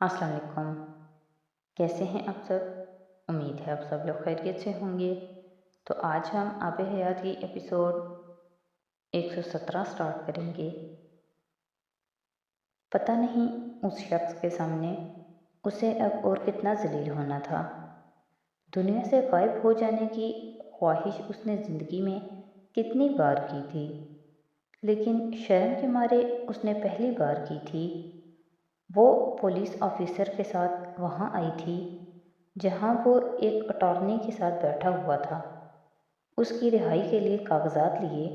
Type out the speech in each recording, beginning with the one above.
السلام علیکم۔ کیسے ہیں آپ سب؟ امید ہے آپ سب لوگ خیریت سے ہوں گے۔ تو آج ہم آب حیات کی ایپیسوڈ 117 سٹارٹ کریں گے۔ پتہ نہیں اس شخص کے سامنے اسے اب اور کتنا ذلیل ہونا تھا۔ دنیا سے غائب ہو جانے کی خواہش اس نے زندگی میں کتنی بار کی تھی، لیکن شرم کے مارے اس نے پہلی بار کی تھی۔ وہ پولیس آفیسر کے ساتھ وہاں آئی تھی جہاں وہ ایک اٹارنی کے ساتھ بیٹھا ہوا تھا، اس کی رہائی کے لیے کاغذات لیے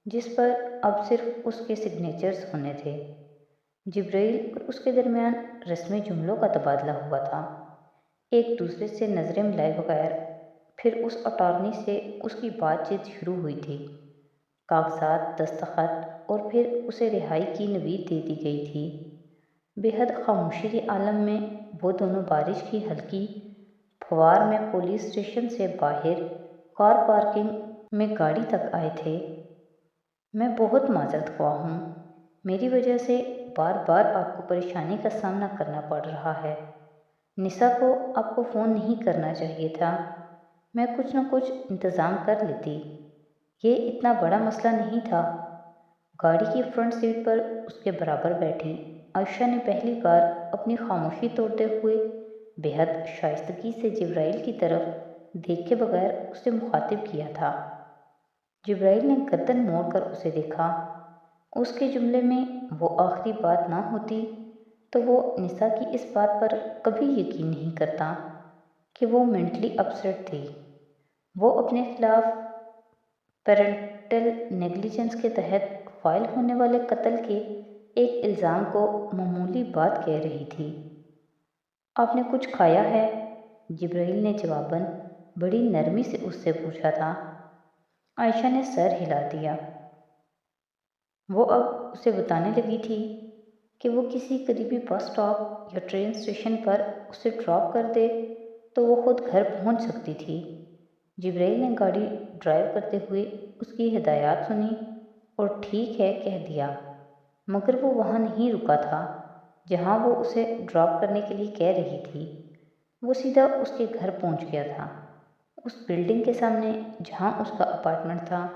جس پر اب صرف اس کے سگنیچرز ہونے تھے۔ جبرائیل اور اس کے درمیان رسمی جملوں کا تبادلہ ہوا تھا، ایک دوسرے سے نظریں ملائے بغیر۔ پھر اس اٹارنی سے اس کی بات چیت شروع ہوئی تھی، کاغذات، دستخط، اور پھر اسے رہائی کی نوید دے دی گئی تھی۔ بے حد خاموشی کے عالم میں وہ دونوں بارش کی ہلکی پھوار میں پولیس اسٹیشن سے باہر کار پارکنگ میں گاڑی تک آئے تھے۔ میں بہت معذرت خواہ ہوں، میری وجہ سے بار بار آپ کو پریشانی کا سامنا کرنا پڑ رہا ہے۔ نسا کو آپ کو فون نہیں کرنا چاہیے تھا، میں کچھ نہ کچھ انتظام کر لیتی، یہ اتنا بڑا مسئلہ نہیں تھا۔ گاڑی کی فرنٹ سیٹ پر اس کے برابر بیٹھی عائشہ نے پہلی بار اپنی خاموشی توڑتے ہوئے بے حد شائستگی سے جبرائیل کی طرف دیکھے بغیر اسے مخاطب کیا تھا۔ جبرائیل نے گردن موڑ کر اسے دیکھا۔ اس کے جملے میں وہ آخری بات نہ ہوتی تو وہ نسا کی اس بات پر کبھی یقین نہیں کرتا کہ وہ مینٹلی اپسیٹ تھی۔ وہ اپنے خلاف پیرنٹل نیگلیجنس کے تحت فائل ہونے والے قتل کے ایک الزام کو معمولی بات کہہ رہی تھی۔ آپ نے کچھ کھایا ہے؟ جبرائیل نے جواباً بڑی نرمی سے اس سے پوچھا تھا۔ عائشہ نے سر ہلا دیا۔ وہ اب اسے بتانے لگی تھی کہ وہ کسی قریبی بس سٹاپ یا ٹرین اسٹیشن پر اسے ڈراپ کر دے تو وہ خود گھر پہنچ سکتی تھی۔ جبرائیل نے گاڑی ڈرائیو کرتے ہوئے اس کی ہدایات سنی اور ٹھیک ہے کہہ دیا، مگر وہ وہاں نہیں رکا تھا جہاں وہ اسے ڈراپ کرنے کے لیے کہہ رہی تھی۔ وہ سیدھا اس کے گھر پہنچ گیا تھا، اس بلڈنگ کے سامنے جہاں اس کا اپارٹمنٹ تھا۔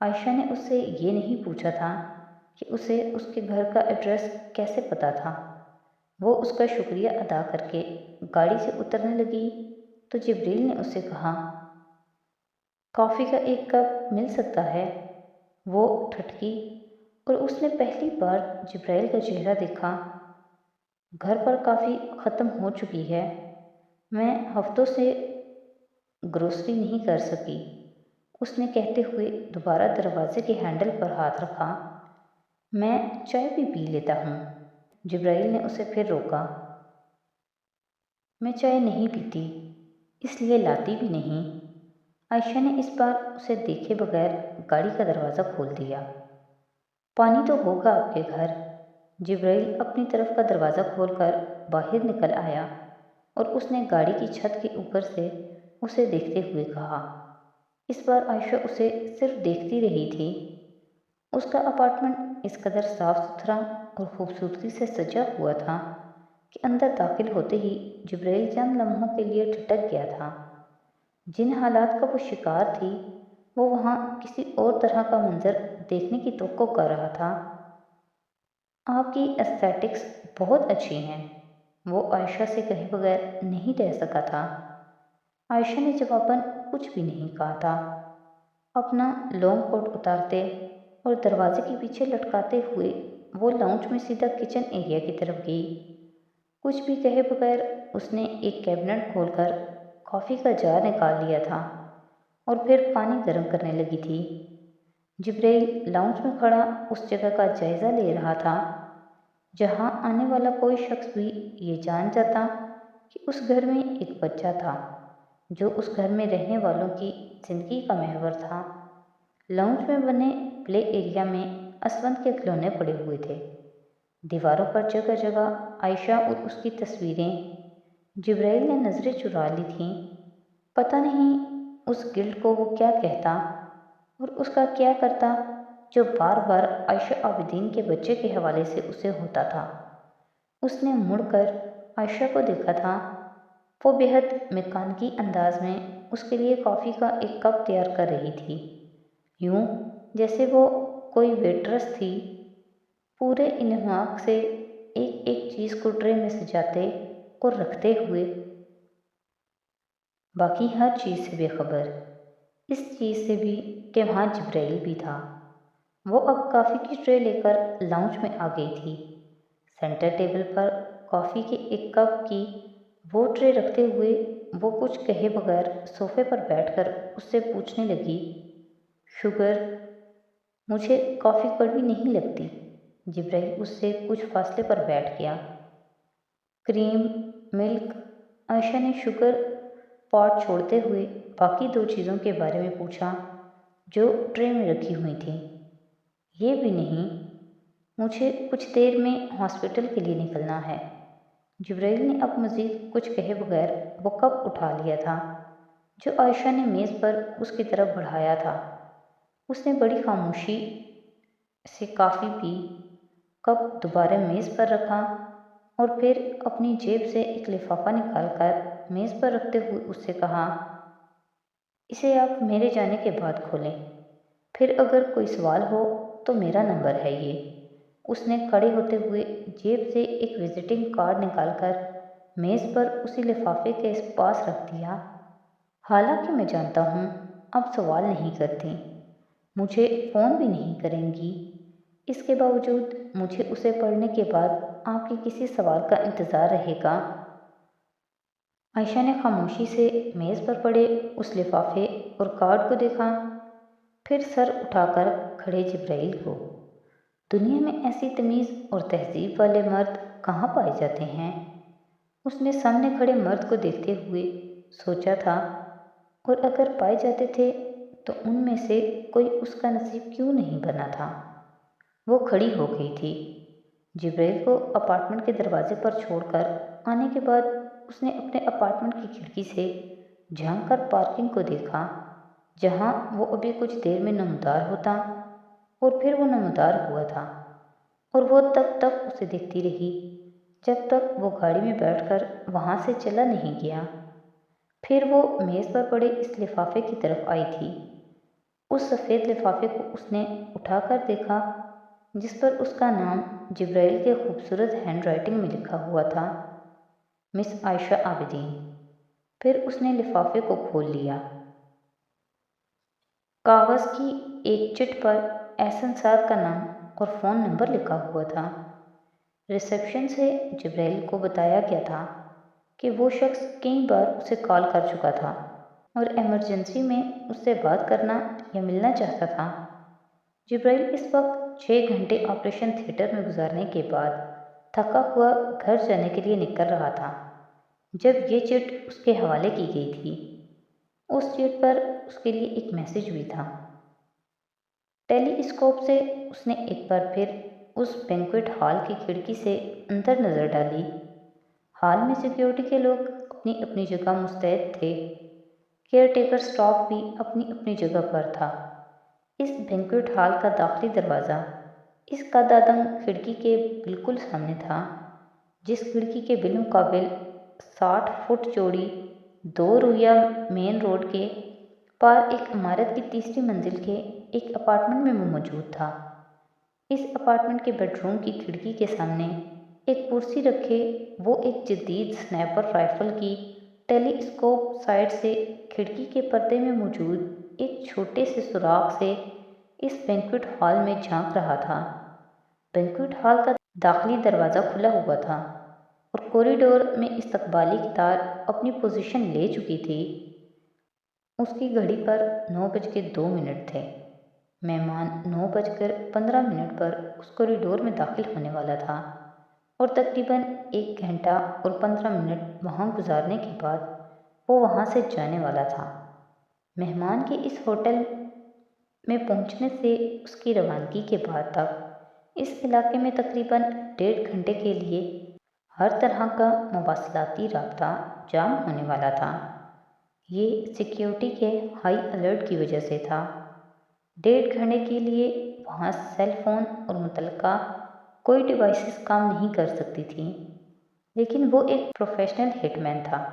عائشہ نے اس سے یہ نہیں پوچھا تھا کہ اسے اس کے گھر کا ایڈریس کیسے پتہ تھا۔ وہ اس کا شکریہ ادا کر کے گاڑی سے اترنے لگی تو جبرائیل نے اس سے کہا، کافی کا ایک کپ مل سکتا ہے؟ وہ ٹھٹکی اور اس نے پہلی بار جبرائیل کا چہرہ دیکھا۔ گھر پر کافی ختم ہو چکی ہے، میں ہفتوں سے گروسری نہیں کر سکی، اس نے کہتے ہوئے دوبارہ دروازے کے ہینڈل پر ہاتھ رکھا۔ میں چائے بھی پی لیتا ہوں۔ جبرائیل نے اسے پھر روکا۔ میں چائے نہیں پیتی، اس لیے لاتی بھی نہیں۔ عائشہ نے اس بار اسے دیکھے بغیر گاڑی کا دروازہ کھول دیا۔ پانی تو ہوگا آپ کے گھر؟ جبرائیل اپنی طرف کا دروازہ کھول کر باہر نکل آیا اور اس نے گاڑی کی چھت کے اوپر سے اسے دیکھتے ہوئے کہا۔ اس بار عائشہ اسے صرف دیکھتی رہی تھی۔ اس کا اپارٹمنٹ اس قدر صاف ستھرا اور خوبصورتی سے سجا ہوا تھا کہ اندر داخل ہوتے ہی جبرائیل چند لمحوں کے لیے ٹھٹک گیا تھا۔ جن حالات کا وہ شکار تھی وہ وہاں کسی اور طرح کا منظر دیکھنے کی توقع کر رہا تھا۔ آپ کی ایستھیٹکس بہت اچھی ہیں، وہ عائشہ سے کہے بغیر نہیں رہ سکا تھا۔ عائشہ نے جواباً کچھ بھی نہیں کہا تھا۔ اپنا لانگ کوٹ اتارتے اور دروازے کے پیچھے لٹکاتے ہوئے وہ لاؤنج میں سیدھا کچن ایریا کی طرف گئی۔ کچھ بھی کہے بغیر اس نے ایک کیبنٹ کھول کر کافی کا جار نکال لیا تھا اور پھر پانی گرم کرنے لگی تھی۔ جبرائیل لاؤنج میں کھڑا اس جگہ کا جائزہ لے رہا تھا جہاں آنے والا کوئی شخص بھی یہ جان جاتا کہ اس گھر میں ایک بچہ تھا جو اس گھر میں رہنے والوں کی زندگی کا محور تھا۔ لاؤنج میں بنے پلے ایریا میں اسود کے کھلونے پڑے ہوئے تھے، دیواروں پر جگہ جگہ عائشہ اور اس کی تصویریں۔ جبرائیل نے نظریں چرا لی تھیں، پتہ نہیں اس گلڈ کو وہ کیا کہتا اور اس کا کیا کرتا جو بار بار عائشہ عابدین کے بچے کے حوالے سے اسے ہوتا تھا۔ اس نے مڑ کر عائشہ کو دیکھا تھا۔ وہ بےحد میکانیکی انداز میں اس کے لیے کافی کا ایک کپ تیار کر رہی تھی، یوں جیسے وہ کوئی ویٹرس تھی، پورے انہماک سے ایک ایک چیز کو ٹرے میں سجاتے اور رکھتے ہوئے، باقی ہر چیز سے بے خبر، اس چیز سے بھی کہ وہاں جبرائیل بھی تھا۔ وہ اب کافی کی ٹرے لے کر لاؤنج میں آ گئی تھی۔ سینٹر ٹیبل پر کافی کے ایک کپ کی وہ ٹرے رکھتے ہوئے وہ کچھ کہے بغیر صوفے پر بیٹھ کر اس سے پوچھنے لگی، شوگر، مجھے کافی کڑوی نہیں لگتی؟ جبرائیل اس سے کچھ فاصلے پر بیٹھ گیا۔ کریم، ملک؟ عائشہ نے شوگر پاٹ چھوڑتے ہوئے باقی دو چیزوں کے بارے میں پوچھا جو ٹرے میں رکھی ہوئی تھیں۔ یہ بھی نہیں، مجھے کچھ دیر میں ہاسپٹل کے لیے نکلنا ہے۔ جبرائیل نے اب مزید کچھ کہے بغیر وہ کپ اٹھا لیا تھا جو عائشہ نے میز پر اس کی طرف بڑھایا تھا۔ اس نے بڑی خاموشی سے کافی پی، کپ دوبارہ میز پر رکھا اور پھر اپنی جیب سے ایک لفافہ نکال کر میز پر رکھتے ہوئے اس سے کہا، اسے آپ میرے جانے کے بعد کھولیں، پھر اگر کوئی سوال ہو تو میرا نمبر ہے یہ۔ اس نے کھڑے ہوتے ہوئے جیب سے ایک وزٹنگ کارڈ نکال کر میز پر اسی لفافے کے پاس رکھ دیا۔ حالانکہ میں جانتا ہوں آپ سوال نہیں کرتی، مجھے فون بھی نہیں کریں گی، اس کے باوجود مجھے اسے پڑھنے کے بعد آپ کے کسی سوال کا انتظار رہے گا۔ عائشہ نے خاموشی سے میز پر پڑے اس لفافے اور کارڈ کو دیکھا، پھر سر اٹھا کر کھڑے جبرائیل کو۔ دنیا میں ایسی تمیز اور تہذیب والے مرد کہاں پائے جاتے ہیں؟ اس نے سامنے کھڑے مرد کو دیکھتے ہوئے سوچا تھا، اور اگر پائے جاتے تھے تو ان میں سے کوئی اس کا نصیب کیوں نہیں بنا تھا؟ وہ کھڑی ہو گئی تھی۔ جبرائیل کو اپارٹمنٹ کے دروازے پر چھوڑ کر آنے کے بعد اس نے اپنے اپارٹمنٹ کی کھڑکی سے جھانک کر پارکنگ کو دیکھا، جہاں وہ ابھی کچھ دیر میں نمودار ہوتا، اور پھر وہ نمودار ہوا تھا، اور وہ تب تک اسے دیکھتی رہی جب تک وہ گاڑی میں بیٹھ کر وہاں سے چلا نہیں گیا۔ پھر وہ میز پر پڑے اس لفافے کی طرف آئی تھی۔ اس سفید لفافے کو اس نے اٹھا کر دیکھا جس پر اس کا نام جبرائیل کے خوبصورت ہینڈ رائٹنگ میں لکھا ہوا تھا، مس عائشہ عابدین۔ پھر اس نے لفافے کو کھول لیا۔ کاغذ کی ایک چٹ پر احسن سعد کا نام اور فون نمبر لکھا ہوا تھا۔ ریسیپشن سے جبرائیل کو بتایا گیا تھا کہ وہ شخص کئی بار اسے کال کر چکا تھا اور ایمرجنسی میں اس سے بات کرنا یا ملنا چاہتا تھا۔ جبرائیل اس وقت 6 گھنٹے آپریشن تھیٹر میں گزارنے کے بعد تھکا ہوا گھر جانے کے لیے نکل رہا تھا جب یہ چٹ اس کے حوالے کی گئی تھی۔ اس چٹ پر اس کے لیے ایک میسج بھی تھا۔ ٹیلی اسکوپ سے اس نے ایک بار پھر اس بینکویٹ ہال کی کھڑکی سے اندر نظر ڈالی۔ ہال میں سیکیورٹی کے لوگ اپنی اپنی جگہ مستعد تھے، کیئر ٹیکر سٹاف بھی اپنی اپنی جگہ پر تھا۔ اس بینکویٹ ہال کا داخلی دروازہ اس قد آدم کھڑکی کے بالکل سامنے تھا، جس کھڑکی کے بالمقابل 60 فٹ چوڑی 2 رویہ مین روڈ کے پار ایک عمارت کی تیسری منزل کے ایک اپارٹمنٹ میں وہ موجود تھا۔ اس اپارٹمنٹ کے بیڈ روم کی کھڑکی کے سامنے ایک کرسی رکھے وہ ایک جدید سنائپر رائفل کی ٹیلی اسکوپ سائٹ سے کھڑکی کے پردے میں موجود ایک چھوٹے سے سوراخ سے اس بینکویٹ ہال میں جھانک رہا تھا۔ بینکویٹ ہال کا داخلی دروازہ کھلا ہوا تھا اور کوریڈور میں استقبالی قطار اپنی پوزیشن لے چکی تھی۔ اس کی گھڑی پر 9:02 تھے۔ مہمان 9:15 پر اس کوریڈور میں داخل ہونے والا تھا اور تقریباً 1 گھنٹہ اور 15 منٹ وہاں گزارنے کے بعد وہ وہاں سے جانے والا تھا۔ مہمان کے اس ہوٹل میں پہنچنے سے اس کی روانگی کے بعد تک اس علاقے میں تقریباً 1.5 گھنٹے کے لیے ہر طرح کا مواصلاتی رابطہ جام ہونے والا تھا۔ یہ سیکیورٹی کے ہائی الرٹ کی وجہ سے تھا۔ 1.5 گھنٹے کے لیے وہاں سیل فون اور متعلقہ کوئی ڈیوائسز کام نہیں کر سکتی تھیں۔ لیکن وہ ایک پروفیشنل ہٹ مین تھا۔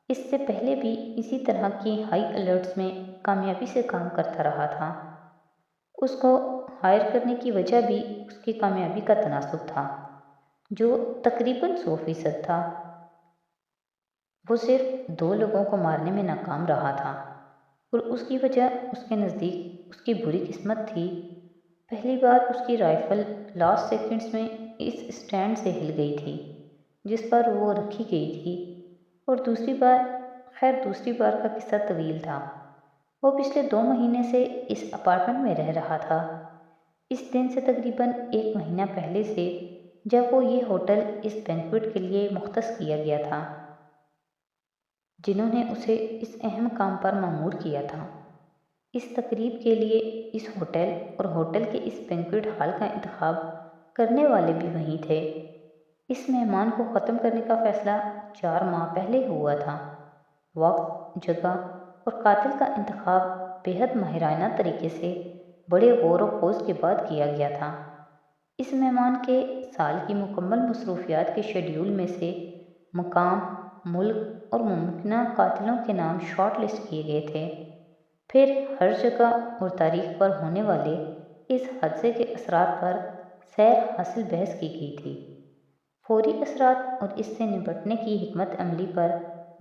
اس سے پہلے بھی اسی طرح کی ہائی الرٹس میں کامیابی سے کام کرتا رہا تھا۔ اس کو ہائر کرنے کی وجہ بھی اس کی کامیابی کا تناسب تھا، جو تقریباً 100% تھا۔ وہ صرف 2 لوگوں کو مارنے میں ناکام رہا تھا، اور اس کی وجہ اس کے نزدیک اس کی بری قسمت تھی۔ پہلی بار اس کی رائفل لاسٹ سیکنڈز میں اس اسٹینڈ سے ہل گئی تھی جس پر وہ رکھی گئی تھی، اور دوسری بار کا قصہ طویل تھا۔ وہ پچھلے 2 مہینے سے اس اپارٹمنٹ میں رہ رہا تھا، اس دن سے تقریباً 1 مہینہ پہلے سے جب وہ یہ ہوٹل اس بینکویٹ کے لیے مختص کیا گیا تھا، جنہوں نے اسے اس اہم کام پر مامور کیا تھا۔ اس تقریب کے لیے اس ہوٹل اور ہوٹل کے اس بینکویٹ ہال کا انتخاب کرنے والے بھی وہی تھے۔ اس مہمان کو ختم کرنے کا فیصلہ 4 ماہ پہلے ہوا تھا۔ وقت، جگہ اور قاتل کا انتخاب بے حد ماہرانہ طریقے سے بڑے غور و خوض کے بعد کیا گیا تھا۔ اس مہمان کے سال کی مکمل مصروفیات کے شیڈول میں سے مقام، ملک اور ممکنہ قاتلوں کے نام شارٹ لسٹ کیے گئے تھے۔ پھر ہر جگہ اور تاریخ پر ہونے والے اس حادثے کے اثرات پر سیر حاصل بحث کی گئی تھی۔ فوری اثرات اور اس سے نمٹنے کی حکمت عملی پر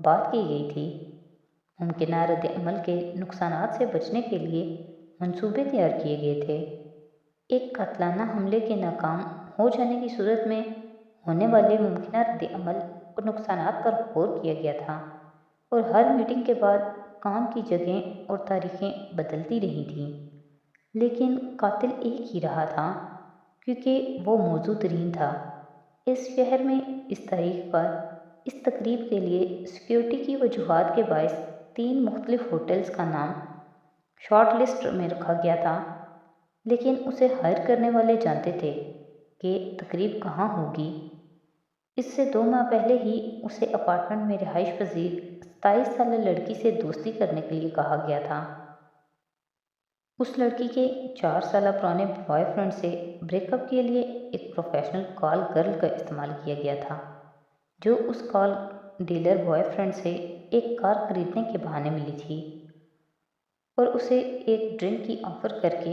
بات کی گئی تھی۔ ممکنہ رد عمل کے نقصانات سے بچنے کے لیے منصوبے تیار کیے گئے تھے۔ ایک قاتلانہ حملے کے ناکام ہو جانے کی صورت میں ہونے والے ممکنہ رد عمل اور نقصانات پر غور کیا گیا تھا، اور ہر میٹنگ کے بعد کام کی جگہیں اور تاریخیں بدلتی رہی تھیں، لیکن قاتل ایک ہی رہا تھا، کیونکہ وہ موزوں ترین تھا۔ اس شہر میں اس تاریخ پر اس تقریب کے لیے سیکیورٹی کی وجوہات کے باعث 3 مختلف ہوٹلز کا نام شارٹ لسٹ میں رکھا گیا تھا، لیکن اسے ہائر کرنے والے جانتے تھے کہ تقریب کہاں ہوگی۔ اس سے 2 ماہ پہلے ہی اسے اپارٹمنٹ میں رہائش پذیر 27 سالہ لڑکی سے دوستی کرنے کے لیے کہا گیا تھا۔ اس لڑکی کے 4 سالہ پرانے بوائے فرینڈ سے بریک اپ کے لیے ایک پروفیشنل کال گرل کا استعمال کیا گیا تھا، جو اس کال ڈیلر بوائے فرینڈ سے ایک کار خریدنے کے بہانے ملی تھی اور اسے ایک ڈرنک کی آفر کر کے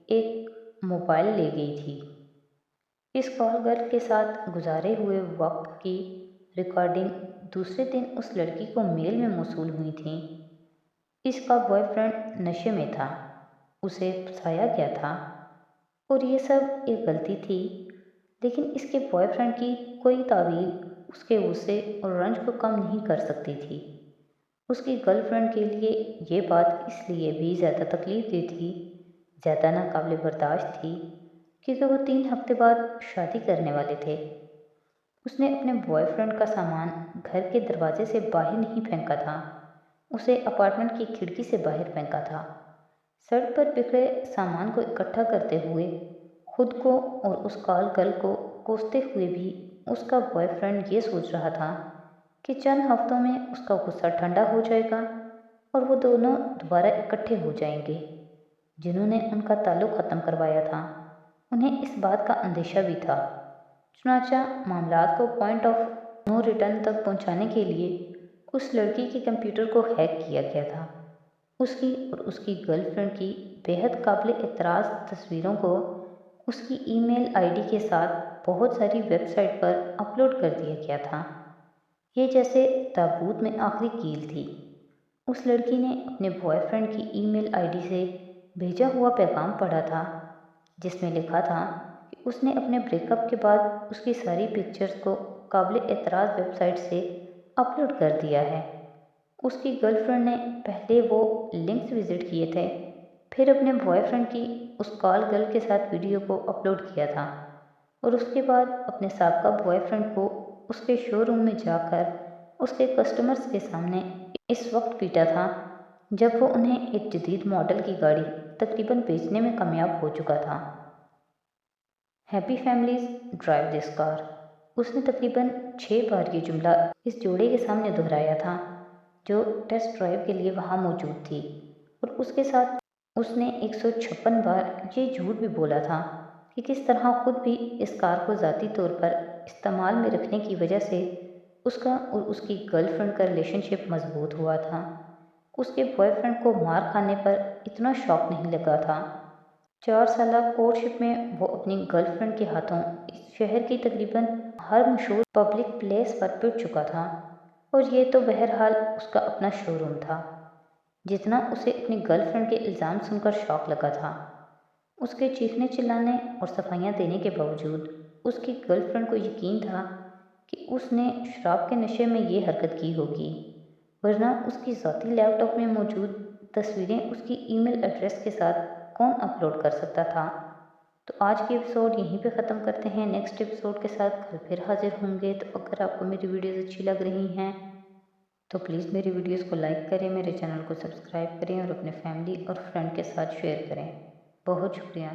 ایک موبائل لے گئی تھی۔ اس کال گرل کے ساتھ گزارے ہوئے وقت کی ریکارڈنگ دوسرے دن اس لڑکی کو میل میں موصول ہوئی تھیں۔ اس کا بوائے فرینڈ نشے میں تھا، اسے پھنسایا گیا تھا، اور یہ سب ایک غلطی تھی، لیکن اس کے بوائے فرینڈ کی کوئی تعویل اس کے غصے اور رنج کو کم نہیں کر سکتی تھی۔ اس کی گرل فرینڈ کے لیے یہ بات اس لیے بھی زیادہ تکلیف دہ تھی، زیادہ ناقابل برداشت تھی، کیونکہ وہ 3 ہفتے بعد شادی کرنے والے تھے۔ اس نے اپنے بوائے فرینڈ کا سامان گھر کے دروازے سے باہر نہیں پھینکا تھا، اسے اپارٹمنٹ کی کھڑکی سے باہر پھینکا تھا۔ سڑک پر بکھرے سامان کو اکٹھا کرتے ہوئے خود کو اور اس کال گرل کو کوستے ہوئے بھی اس کا بوائے فرینڈ یہ سوچ رہا تھا کہ چند ہفتوں میں اس کا غصہ ٹھنڈا ہو جائے گا اور وہ دونوں دوبارہ اکٹھے ہو جائیں گے۔ جنہوں نے ان کا تعلق ختم کروایا تھا انہیں اس بات کا اندیشہ بھی تھا، چنانچہ معاملات کو پوائنٹ آف نو ریٹرن تک پہنچانے کے لیے اس لڑکی کے کمپیوٹر کو ہیک کیا گیا تھا۔ اس کی اور اس کی گرل فرینڈ کی بے حد قابل اعتراض تصویروں کو اس کی ای میل آئی ڈی کے ساتھ بہت ساری ویب سائٹ پر اپلوڈ کر دیا گیا تھا۔ یہ جیسے تابوت میں آخری کیل تھی۔ اس لڑکی نے اپنے بوائے فرینڈ کی ای میل آئی ڈی سے بھیجا ہوا پیغام پڑھا تھا، جس میں لکھا تھا کہ اس نے اپنے بریک اپ کے بعد اس کی ساری پکچرز کو قابل اعتراض ویب سائٹ سے اپلوڈ کر دیا ہے۔ اس کی گرل فرینڈ نے پہلے وہ لنکس وزٹ کیے تھے، پھر اپنے بوائے فرینڈ کی اس کال گرل کے ساتھ ویڈیو کو اپلوڈ کیا تھا، اور اس کے بعد اپنے سابقہ بوائے فرینڈ کو اس کے شو روم میں جا کر اس کے کسٹمرز کے سامنے اس وقت پیٹا تھا جب وہ انہیں ایک جدید ماڈل کی گاڑی تقریباً بیچنے میں کامیاب ہو چکا تھا۔ ہیپی فیملیز ڈرائیو دس کار۔ اس نے تقریباً 6 بار یہ جملہ اس جوڑے کے سامنے دہرایا تھا جو ٹیسٹ ڈرائیو کے لیے وہاں موجود تھی، اور اس کے ساتھ اس نے 156 بار یہ جھوٹ بھی بولا تھا کہ کس طرح خود بھی اس کار کو ذاتی طور پر استعمال میں رکھنے کی وجہ سے اس کا اور اس کی گرل فرینڈ کا ریلیشن شپ مضبوط ہوا تھا۔ اس کے بوائے فرینڈ کو مار کھانے پر اتنا شوق نہیں لگا تھا۔ 4 سالہ کورٹ شپ میں وہ اپنی گرل فرینڈ کے ہاتھوں اس شہر کی تقریباً ہر مشہور پبلک پلیس پر پٹ چکا تھا، اور یہ تو بہرحال اس کا اپنا شو روم تھا۔ جتنا اسے اپنی گرل فرینڈ کے الزام سن کر شوق لگا تھا، اس کے چیخنے چلانے اور صفائیاں دینے کے باوجود اس کی گرل فرینڈ کو یقین تھا کہ اس نے شراب کے نشے میں یہ حرکت کی ہوگی، ورنہ اس کی ذاتی لیپ ٹاپ میں موجود تصویریں اس کی ای میل ایڈریس کے ساتھ کون اپلوڈ کر سکتا تھا۔ تو آج کی ایپیسوڈ یہیں پہ ختم کرتے ہیں۔ نیکسٹ ایپیسوڈ کے ساتھ کل پھر حاضر ہوں گے۔ تو اگر آپ کو میری ویڈیوز اچھی لگ رہی ہیں تو پلیز میری ویڈیوز کو لائک کریں، میرے چینل کو سبسکرائب کریں اور اپنے فیملی اور فرینڈ کے ساتھ شیئر کریں۔ بہت شکریہ۔